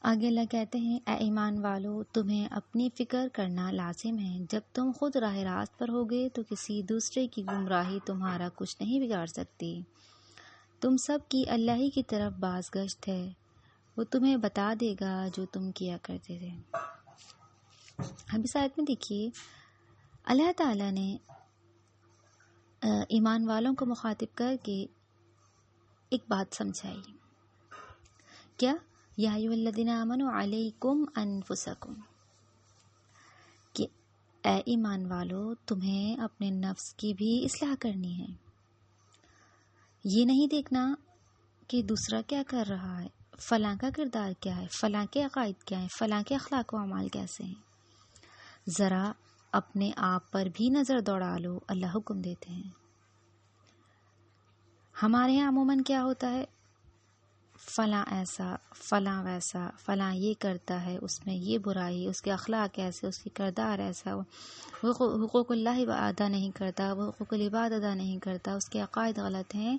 آگے اللہ کہتے ہیں اے ایمان والو تمہیں اپنی فکر کرنا لازم ہے، جب تم خود راہ راست پر ہوگے تو کسی دوسرے کی گمراہی تمہارا کچھ نہیں بگاڑ سکتی۔ تم سب کی اللہ ہی کی طرف بازگشت ہے، وہ تمہیں بتا دے گا جو تم کیا کرتے تھے۔ اب اس آیت میں دیکھیے اللہ تعالیٰ نے ایمان والوں کو مخاطب کر کے ایک بات سمجھائی، کیا یا ایھا الذین آمنوا علیکم انفسکم، کہ اے ایمان والو تمہیں اپنے نفس کی بھی اصلاح کرنی ہے۔ یہ نہیں دیکھنا کہ دوسرا کیا کر رہا ہے، فلاں کا کردار کیا ہے، فلاں کے عقائد کیا ہیں، فلاں کے اخلاق و اعمال کیسے ہیں، ذرا اپنے آپ پر بھی نظر دوڑا لو، اللہ حکم دیتے ہیں۔ ہمارے یہاں عموماً کیا ہوتا ہے، فلاں ایسا، فلاں ویسا، فلاں یہ کرتا ہے، اس میں یہ برائی، اس کے اخلاق ایسے، اس کی کردار ایسا، وہ حقوق اللہ ادا نہیں کرتا، وہ حقوق العباد ادا نہیں کرتا، اس کے عقائد غلط ہیں۔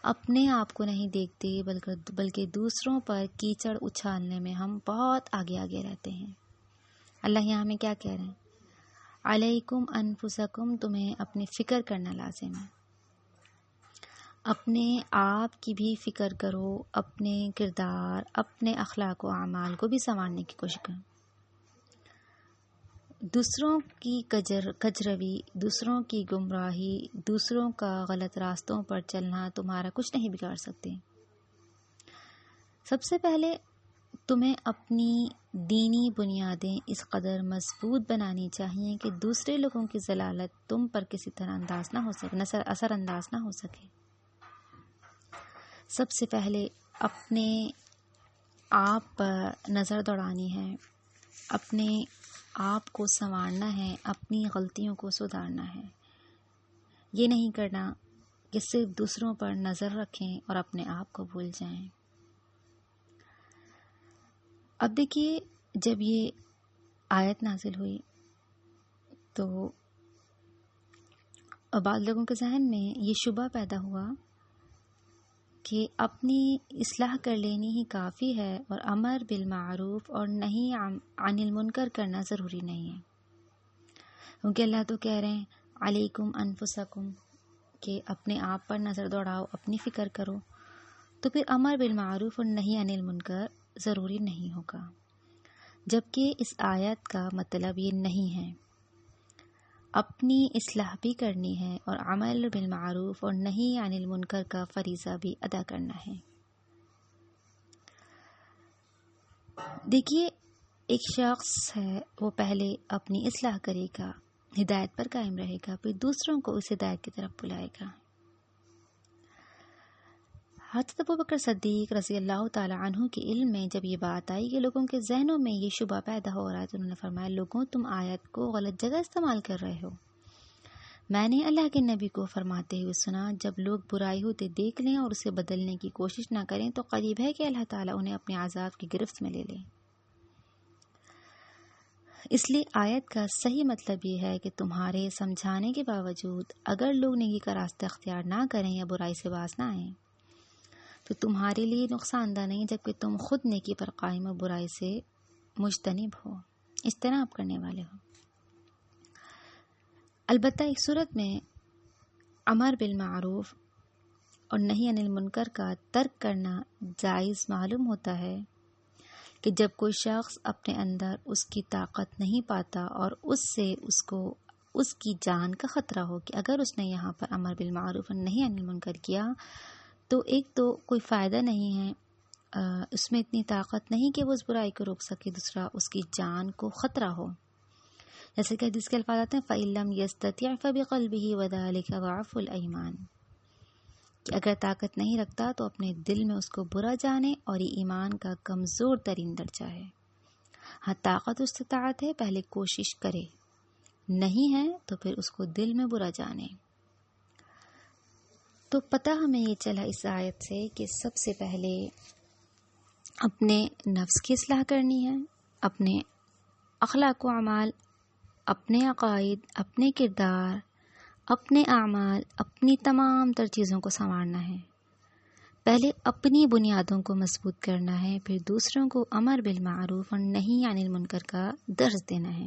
اپنے آپ کو نہیں دیکھتے بلکہ دوسروں پر کیچڑ اچھالنے میں ہم بہت آگے آگے رہتے ہیں۔ اللہ یہاں ہمیں کیا کہہ رہے ہیں، علیکم انفسکم، تمہیں اپنی فکر کرنا لازم ہے، اپنے آپ کی بھی فکر کرو، اپنے کردار، اپنے اخلاق و اعمال کو بھی سنوارنے کی کوشش کرو۔ دوسروں کی کجروی، دوسروں کی گمراہی، دوسروں کا غلط راستوں پر چلنا تمہارا کچھ نہیں بگاڑ سکتے۔ سب سے پہلے تمہیں اپنی دینی بنیادیں اس قدر مضبوط بنانی چاہیے کہ دوسرے لوگوں کی ضلالت تم پر کسی طرح اثر انداز نہ ہو سکے۔ سب سے پہلے اپنے آپ پر نظر دوڑانی ہے، اپنے آپ کو سنوارنا ہے، اپنی غلطیوں کو سدھارنا ہے۔ یہ نہیں کرنا کہ صرف دوسروں پر نظر رکھیں اور اپنے آپ کو بھول جائیں۔ اب دیکھیے جب یہ آیت نازل ہوئی تو بعض لوگوں کے ذہن میں یہ شبہ پیدا ہوا کہ اپنی اصلاح کر لینی ہی کافی ہے اور امر بالمعروف اور نہی عن المنکر کرنا ضروری نہیں ہے، کیونکہ اللہ تو کہہ رہے ہیں علیکم انفسکم کہ اپنے آپ پر نظر دوڑاؤ، اپنی فکر کرو، تو پھر امر بالمعروف اور نہی عن المنکر ضروری نہیں ہوگا، جبکہ اس آیت کا مطلب یہ نہیں ہے۔ اپنی اصلاح بھی کرنی ہے اور عمل بالمعروف اور نہی عن المنکر کا فریضہ بھی ادا کرنا ہے۔ دیکھیے ایک شخص ہے، وہ پہلے اپنی اصلاح کرے گا، ہدایت پر قائم رہے گا، پھر دوسروں کو اس ہدایت کی طرف بلائے گا۔ حضرت ابوبکر صدیق رضی اللہ تعالی عنہ کے علم میں جب یہ بات آئی کہ لوگوں کے ذہنوں میں یہ شبہ پیدا ہو رہا ہے تو انہوں نے فرمایا لوگوں تم آیت کو غلط جگہ استعمال کر رہے ہو۔ میں نے اللہ کے نبی کو فرماتے ہوئے سنا جب لوگ برائی ہوتے دیکھ لیں اور اسے بدلنے کی کوشش نہ کریں تو قریب ہے کہ اللہ تعالیٰ انہیں اپنے عذاب کی گرفت میں لے لیں۔ اس لیے آیت کا صحیح مطلب یہ ہے کہ تمہارے سمجھانے کے باوجود اگر لوگ نیکی کا راستہ اختیار نہ کریں یا برائی سے باز نہ آئیں تو تمہارے لیے نقصان دہ نہیں، جبکہ تم خود نیکی پر قائم و برائی سے مجتنب ہو، اجتناب کرنے والے ہو۔ البتہ ایک صورت میں امر بالمعروف اور نہی عن المنکر کا ترک کرنا جائز معلوم ہوتا ہے کہ جب کوئی شخص اپنے اندر اس کی طاقت نہیں پاتا اور اس کی جان کا خطرہ ہو کہ اگر اس نے یہاں پر امر بالمعروف اور نہی عن المنکر کیا تو ایک تو کوئی فائدہ نہیں ہے، اس میں اتنی طاقت نہیں کہ وہ اس برائی کو روک سکے، دوسرا اس کی جان کو خطرہ ہو، جیسے کہ حدیث کے الفاظ آتے ہیں فَإِن لَّمْ يَسْتَطِعْ فَبِقَلْبِهِ وَذَلِكَ ضَعْفُ الْإِيمَانِ، کہ اگر طاقت نہیں رکھتا تو اپنے دل میں اس کو برا جانے اور یہ ایمان کا کمزور ترین درجہ ہے۔ ہاں طاقت و استطاعت ہے، پہلے کوشش کرے، نہیں ہے تو پھر اس کو دل میں برا جانے۔ تو پتہ ہمیں یہ چلا اس آیت سے کہ سب سے پہلے اپنے نفس کی اصلاح کرنی ہے، اپنے اخلاق و اعمال، اپنے عقائد، اپنے کردار، اپنے اعمال، اپنی تمام تر چیزوں کو سنوارنا ہے، پہلے اپنی بنیادوں کو مضبوط کرنا ہے، پھر دوسروں کو امر بالمعروف اور نہی عن المنکر کا درس دینا ہے۔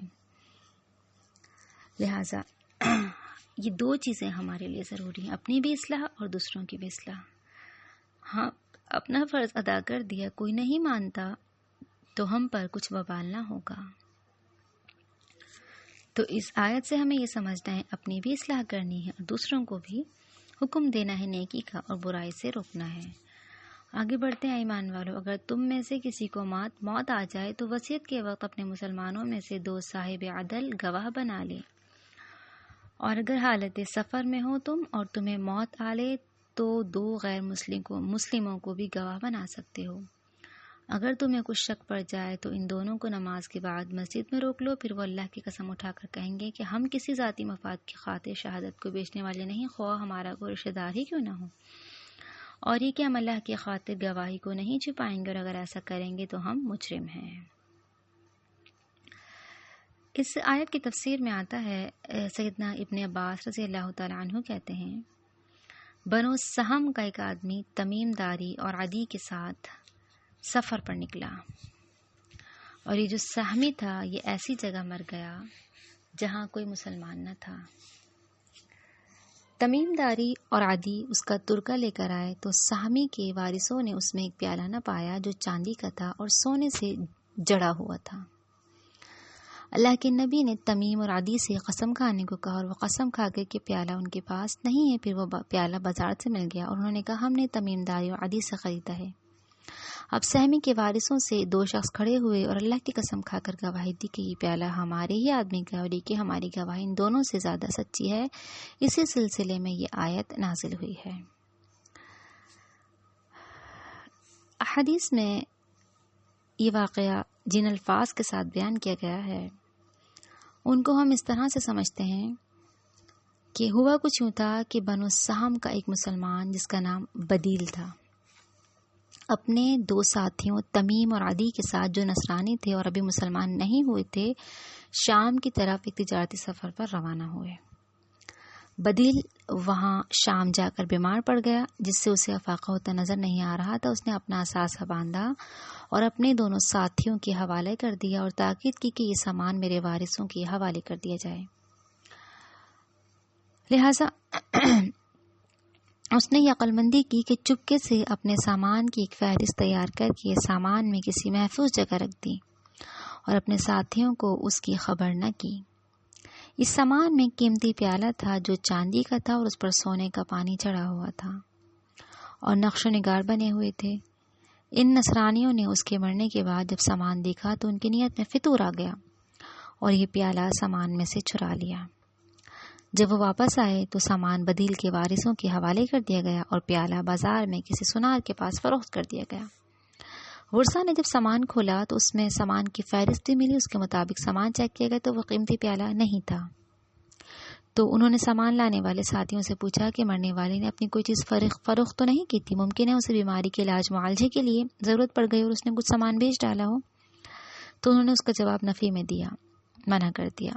لہٰذا یہ دو چیزیں ہمارے لیے ضروری ہیں، اپنی بھی اصلاح اور دوسروں کی بھی اصلاح۔ ہاں، اپنا فرض ادا کر دیا، کوئی نہیں مانتا تو ہم پر کچھ وبال نہ ہوگا۔ تو اس آیت سے ہمیں یہ سمجھنا ہے اپنی بھی اصلاح کرنی ہے اور دوسروں کو بھی حکم دینا ہے نیکی کا اور برائی سے روکنا ہے۔ آگے بڑھتے ہیں ایمان والو، اگر تم میں سے کسی کو موت آ جائے تو وصیت کے وقت اپنے مسلمانوں میں سے 2 صاحب عدل گواہ بنا لے، اور اگر حالت سفر میں ہو تم اور تمہیں موت آ لے تو 2 غیر مسلموں کو بھی گواہ بنا سکتے ہو۔ اگر تمہیں کچھ شک پڑ جائے تو ان دونوں کو نماز کے بعد مسجد میں روک لو، پھر وہ اللہ کی قسم اٹھا کر کہیں گے کہ ہم کسی ذاتی مفاد کی خاطر شہادت کو بیچنے والے نہیں، خواہ ہمارا کوئی رشتہ دار ہی کیوں نہ ہو، اور یہ کہ ہم اللہ کی خاطر گواہی کو نہیں چھپائیں گے، اور اگر ایسا کریں گے تو ہم مجرم ہیں۔ اس آیت کی تفسیر میں آتا ہے، سیدنا ابن عباس رضی اللہ تعالیٰ عنہ کہتے ہیں، بنو سہم کا ایک آدمی تمیم داری اور عدی کے ساتھ سفر پر نکلا، اور یہ جو سہمی تھا یہ ایسی جگہ مر گیا جہاں کوئی مسلمان نہ تھا۔ تمیم داری اور عدی اس کا ترکہ لے کر آئے تو سہمی کے وارثوں نے اس میں ایک پیالہ نہ پایا جو چاندی کا تھا اور سونے سے جڑا ہوا تھا۔ اللہ کے نبی نے تمیم اور عدی سے قسم کھانے کو کہا، اور وہ قسم کھا گئے کہ پیالہ ان کے پاس نہیں ہے۔ پھر وہ پیالہ بازار سے مل گیا اور انہوں نے کہا ہم نے تمیم داری اور عدی سے خریدا ہے۔ اب سہمی کے وارثوں سے 2 شخص کھڑے ہوئے اور اللہ کی قسم کھا کر گواہی دی کہ یہ پیالہ ہمارے ہی آدمی کا ہے، اور یہ کہ ہماری گواہی ان دونوں سے زیادہ سچی ہے۔ اسی سلسلے میں یہ آیت نازل ہوئی ہے۔ حدیث میں یہ واقعہ جن الفاظ کے ساتھ بیان کیا گیا ہے ان کو ہم اس طرح سے سمجھتے ہیں کہ ہوا کچھ یوں تھا کہ بنو سہم کا ایک مسلمان جس کا نام بدیل تھا، اپنے 2 ساتھیوں تمیم اور عدی کے ساتھ جو نصرانی تھے اور ابھی مسلمان نہیں ہوئے تھے، شام کی طرف ایک تجارتی سفر پر روانہ ہوئے۔ بدیل وہاں شام جا کر بیمار پڑ گیا، جس سے اسے افاقہ ہوتا نظر نہیں آ رہا تھا۔ اس نے اپنا اثاثہ باندھا اور اپنے دونوں ساتھیوں کے حوالے کر دیا اور تاکید کی کہ یہ سامان میرے وارثوں کے حوالے کر دیا جائے۔ لہٰذا اس نے یہ عقل مندی کی کہ چپکے سے اپنے سامان کی ایک فہرست تیار کر کے سامان میں کسی محفوظ جگہ رکھ دی اور اپنے ساتھیوں کو اس کی خبر نہ کی۔ اس سامان میں قیمتی پیالہ تھا جو چاندی کا تھا اور اس پر سونے کا پانی چڑھا ہوا تھا اور نقش و نگار بنے ہوئے تھے۔ ان نصرانیوں نے اس کے مرنے کے بعد جب سامان دیکھا تو ان کی نیت میں فطور آ گیا اور یہ پیالہ سامان میں سے چرا لیا۔ جب وہ واپس آئے تو سامان بدیل کے وارثوں کے حوالے کر دیا گیا اور پیالہ بازار میں کسی سنار کے پاس فروخت کر دیا گیا۔ ورثہ نے جب سامان کھولا تو اس میں سامان کی فہرست بھی ملی، اس کے مطابق سامان چیک کیا گیا تو وہ قیمتی پیالہ نہیں تھا۔ تو انہوں نے سامان لانے والے ساتھیوں سے پوچھا کہ مرنے والے نے اپنی کوئی چیز فروخت تو نہیں کی تھی؟ ممکن ہے اسے بیماری کے علاج معالجے کے لیے ضرورت پڑ گئی اور اس نے کچھ سامان بیچ ڈالا ہو۔ تو انہوں نے اس کا جواب نفی میں دیا، منع کر دیا۔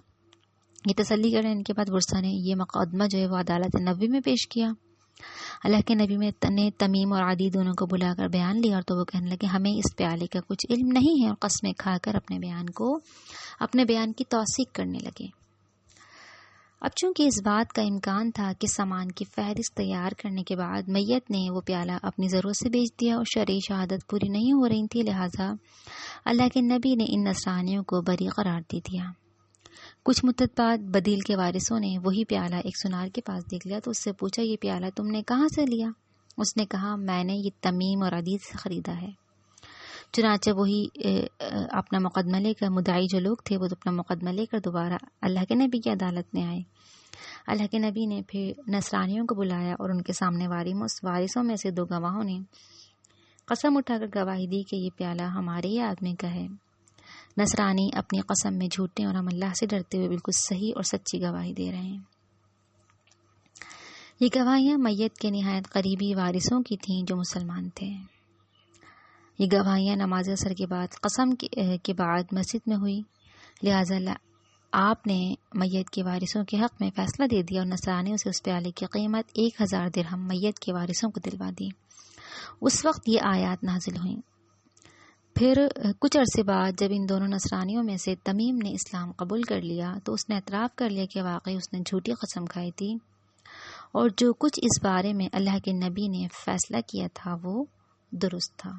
یہ تسلی کرنے کے بعد ورثہ نے یہ مقدمہ جو ہے وہ عدالت نبوی میں پیش کیا۔ اللہ کے نبی نے تمیم اور عدی دونوں کو بلا کر بیان لیا، اور تو وہ کہنے لگے ہمیں اس پیالے کا کچھ علم نہیں ہے، اور قسمیں کھا کر اپنے بیان کی توثیق کرنے لگے۔ اب چونکہ اس بات کا امکان تھا کہ سامان کی فہرست تیار کرنے کے بعد میت نے وہ پیالہ اپنی ضرورت سے بیچ دیا اور شرعی شہادت پوری نہیں ہو رہی تھی، لہٰذا اللہ کے نبی نے ان نصرانیوں کو بری قرار دے دیا۔ کچھ مدت بعد بدیل کے وارثوں نے وہی پیالہ ایک سنار کے پاس دیکھ لیا تو اس سے پوچھا یہ پیالہ تم نے کہاں سے لیا؟ اس نے کہا میں نے یہ تمیم اور عدی سے خریدا ہے۔ چنانچہ وہی اپنا مقدمہ لے کر، مدعی جو لوگ تھے وہ اپنا مقدمہ لے کر دوبارہ اللہ کے نبی کی عدالت میں آئے۔ اللہ کے نبی نے پھر نصرانیوں کو بلایا اور ان کے سامنے وارثوں میں سے 2 گواہوں نے قسم اٹھا کر گواہی دی کہ یہ پیالہ ہمارے ہی آدمی کا ہے۔ نصرانی اپنی قسم میں جھوٹے اور ہم اللہ سے ڈرتے ہوئے بالکل صحیح اور سچی گواہی دے رہے ہیں۔ یہ گواہیاں میت کے نہایت قریبی وارثوں کی تھیں جو مسلمان تھے۔ یہ گواہیاں نماز عصر کے بعد قسم کے بعد مسجد میں ہوئی، لہٰذا آپ نے میت کے وارثوں کے حق میں فیصلہ دے دیا اور نصرانیوں سے اس پیالے کی قیمت 1000 درہم میت کے وارثوں کو دلوا دی اس وقت یہ آیات نازل ہوئیں۔ پھر کچھ عرصے بعد جب ان دونوں نصرانیوں میں سے تمیم نے اسلام قبول کر لیا تو اس نے اعتراف کر لیا کہ واقعی اس نے جھوٹی قسم کھائی تھی اور جو کچھ اس بارے میں اللہ کے نبی نے فیصلہ کیا تھا وہ درست تھا۔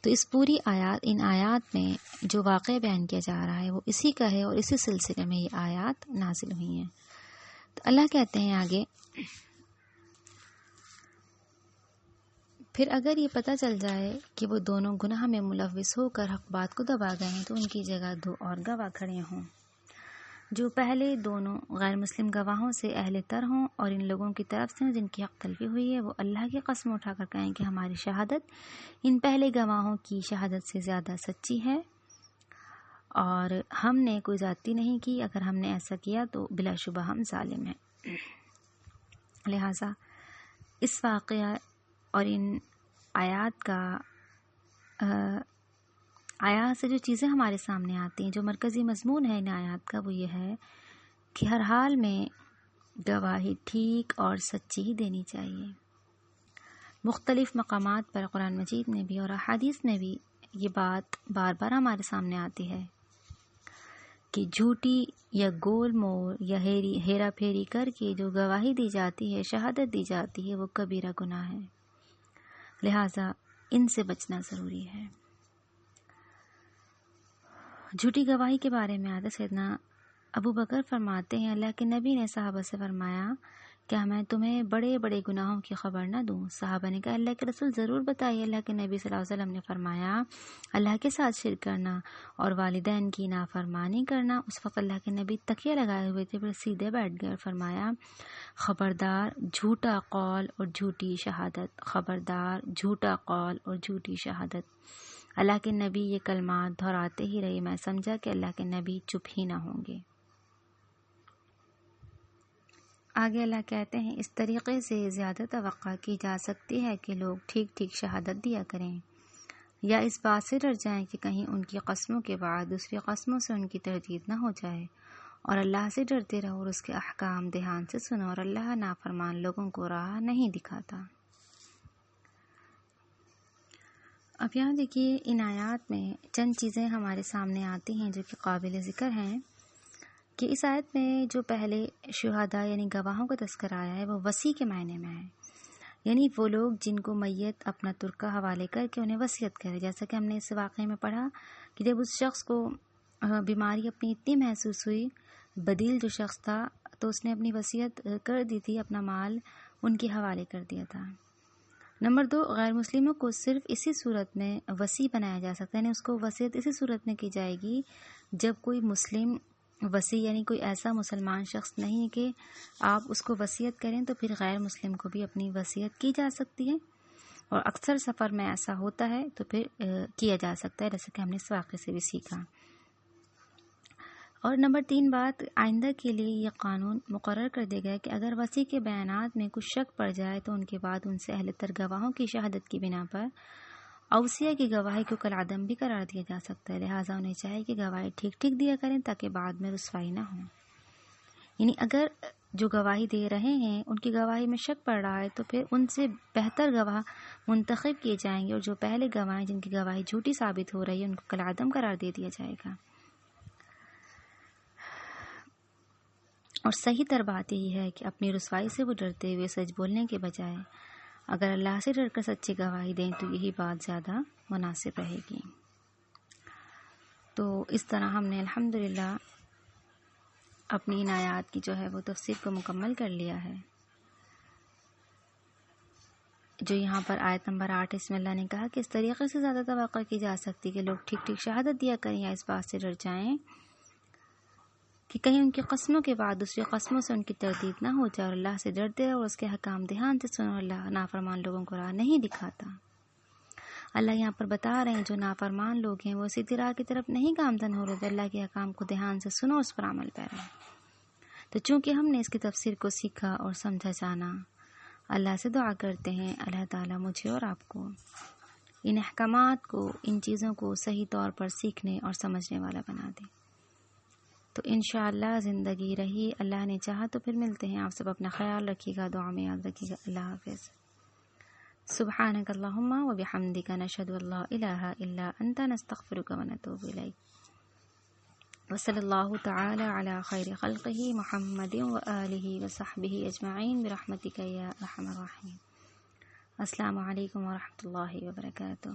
تو اس پوری ان آیات میں جو واقعہ بیان کیا جا رہا ہے وہ اسی کا ہے، اور اسی سلسلے میں یہ آیات نازل ہوئی ہیں۔ تو اللہ کہتے ہیں آگے، پھر اگر یہ پتہ چل جائے کہ وہ دونوں گناہ میں ملوث ہو کر حق بات کو دبا گئے ہیں تو ان کی جگہ 2 اور گواہ کھڑے ہوں، جو پہلے دونوں غیر مسلم گواہوں سے اہل تر ہوں، اور ان لوگوں کی طرف سے جن کی حق تلفی ہوئی ہے وہ اللہ کی قسم اٹھا کر کہیں کہ ہماری شہادت ان پہلے گواہوں کی شہادت سے زیادہ سچی ہے، اور ہم نے کوئی زیادتی نہیں کی، اگر ہم نے ایسا کیا تو بلا شبہ ہم ظالم ہیں۔ لہٰذا اس واقعہ اور ان آیات سے جو چیزیں ہمارے سامنے آتی ہیں، جو مرکزی مضمون ہے ان آیات کا، وہ یہ ہے کہ ہر حال میں گواہی ٹھیک اور سچی ہی دینی چاہیے۔ مختلف مقامات پر قرآن مجید میں بھی اور احادیث میں بھی یہ بات بار بار ہمارے سامنے آتی ہے کہ جھوٹی یا گول مول یا ہیرا پھیری کر کے جو گواہی دی جاتی ہے، شہادت دی جاتی ہے، وہ کبیرہ گناہ ہے، لہٰذا ان سے بچنا ضروری ہے۔ جھوٹی گواہی کے بارے میں آتا سیدنا ابو بکر فرماتے ہیں، اللہ کے نبی نے صحابہ سے فرمایا، کیا میں تمہیں بڑے بڑے گناہوں کی خبر نہ دوں؟ صحابہ نے کہا، اللہ کے رسول ضرور بتائیے۔ اللہ کے نبی صلی اللہ علیہ وسلم نے فرمایا، اللہ کے ساتھ شرک کرنا اور والدین کی نافرمانی کرنا۔ اس وقت اللہ کے نبی تکیہ لگائے ہوئے تھے، پھر سیدھے بیٹھ گئے اور فرمایا، خبردار جھوٹا قول اور جھوٹی شہادت، خبردار جھوٹا قول اور جھوٹی شہادت۔ اللہ کے نبی یہ کلمات دہراتے ہی رہے، میں سمجھا کہ اللہ کے نبی چپ ہی نہ ہوں گے۔ آگے اللہ کہتے ہیں، اس طریقے سے زیادہ توقع کی جا سکتی ہے کہ لوگ ٹھیک ٹھیک شہادت دیا کریں، یا اس بات سے ڈر جائیں کہ کہیں ان کی قسموں کے بعد دوسری قسموں سے ان کی تردید نہ ہو جائے، اور اللہ سے ڈرتے رہو اور اس کے احکام دھیان سے سنو، اور اللہ نافرمان لوگوں کو راہ نہیں دکھاتا۔ اب یہاں دیکھیے، ان آیات میں چند چیزیں ہمارے سامنے آتی ہیں جو کہ قابل ذکر ہیں، کہ اس آیت میں جو پہلے شہداء یعنی گواہوں کا تذکرہ آیا ہے وہ وصی کے معنی میں ہے، یعنی وہ لوگ جن کو میت اپنا ترکہ حوالے کر کے انہیں وصیت کرے، جیسا کہ ہم نے اس واقعے میں پڑھا کہ جب اس شخص کو بیماری اپنی اتنی محسوس ہوئی، بدیل جو شخص تھا، تو اس نے اپنی وصیت کر دی تھی، اپنا مال ان کے حوالے کر دیا تھا۔ نمبر 2، غیر مسلموں کو صرف اسی صورت میں وصی بنایا جا سکتا ہے، یعنی اس کو وصیت اسی صورت میں کی جائے گی جب کوئی مسلم وصی، یعنی کوئی ایسا مسلمان شخص نہیں کہ آپ اس کو وصیت کریں، تو پھر غیر مسلم کو بھی اپنی وصیت کی جا سکتی ہے، اور اکثر سفر میں ایسا ہوتا ہے تو پھر کیا جا سکتا ہے، جیسے کہ ہم نے اس واقعے سے بھی سیکھا۔ اور نمبر 3 بات، آئندہ کے لیے یہ قانون مقرر کر دیا گیا کہ اگر وصی کے بیانات میں کچھ شک پڑ جائے تو ان کے بعد ان سے اہل تر گواہوں کی شہادت کی بنا پر اوصیہ کی گواہی کو کالعدم بھی قرار دیا جا سکتا ہے، لہٰذا انہیں چاہیے کہ گواہی ٹھیک ٹھیک دیا کریں تاکہ بعد میں رسوائی نہ ہو۔ یعنی اگر جو گواہی دے رہے ہیں ان کی گواہی میں شک پڑ رہا ہے تو پھر ان سے بہتر گواہ منتخب کیے جائیں گے، اور جو پہلے گواہ ہیں جن کی گواہی جھوٹی ثابت ہو رہی ہے ان کو کالعدم قرار دے دیا جائے گا۔ اور صحیح تر بات یہی ہے کہ اپنی رسوائی سے وہ ڈرتے ہوئے سچ بولنے کے بجائے اگر اللہ سے ڈر کر سچی گواہی دیں تو یہی بات زیادہ مناسب رہے گی۔ تو اس طرح ہم نے الحمدللہ اپنی ان آیات کی جو ہے وہ تفسیر کو مکمل کر لیا ہے۔ جو یہاں پر آیت نمبر 8 اس میں اللہ نے کہا کہ اس طریقے سے زیادہ توقع کی جا سکتی کہ لوگ ٹھیک ٹھیک شہادت دیا کریں، یا اس بات سے ڈر جائیں کہ کہیں ان کی قسموں کے بعد دوسری قسموں سے ان کی تردید نہ ہو جائے، اور اللہ سے ڈرتے رہو اور اس کے حکام دھیان سے سنو، اللہ نافرمان لوگوں کو راہ نہیں دکھاتا۔ اللہ یہاں پر بتا رہے ہیں جو نافرمان لوگ ہیں وہ سیدھی راہ کی طرف نہیں گامزن ہو رہے، اللہ کے حکام کو دھیان سے سنو، اس پر عمل پیرا۔ تو چونکہ ہم نے اس کی تفسیر کو سیکھا اور سمجھا جانا، اللہ سے دعا کرتے ہیں اللہ تعالیٰ مجھے اور آپ کو ان احکامات کو، ان چیزوں کو صحیح طور پر سیکھنے اور سمجھنے والا بنا دے۔ تو انشاءاللہ زندگی رہی، اللہ نے چاہا تو پھر ملتے ہیں۔ آپ سب اپنا خیال رکھیے گا، دعا میں یاد رکھیے گا۔ اللہ حافظ۔ سبحانك اللهم وبحمدك نشهد أن لا إله إلا أنت نستغفرك ونتوب إليك. وصلی اللہ تعالی علی خیر خلقہ محمد وآلہ وصحبہ اجمعین برحمتک یا ارحم الراحمین. السلام علیکم ورحمۃ اللہ وبرکاتہ.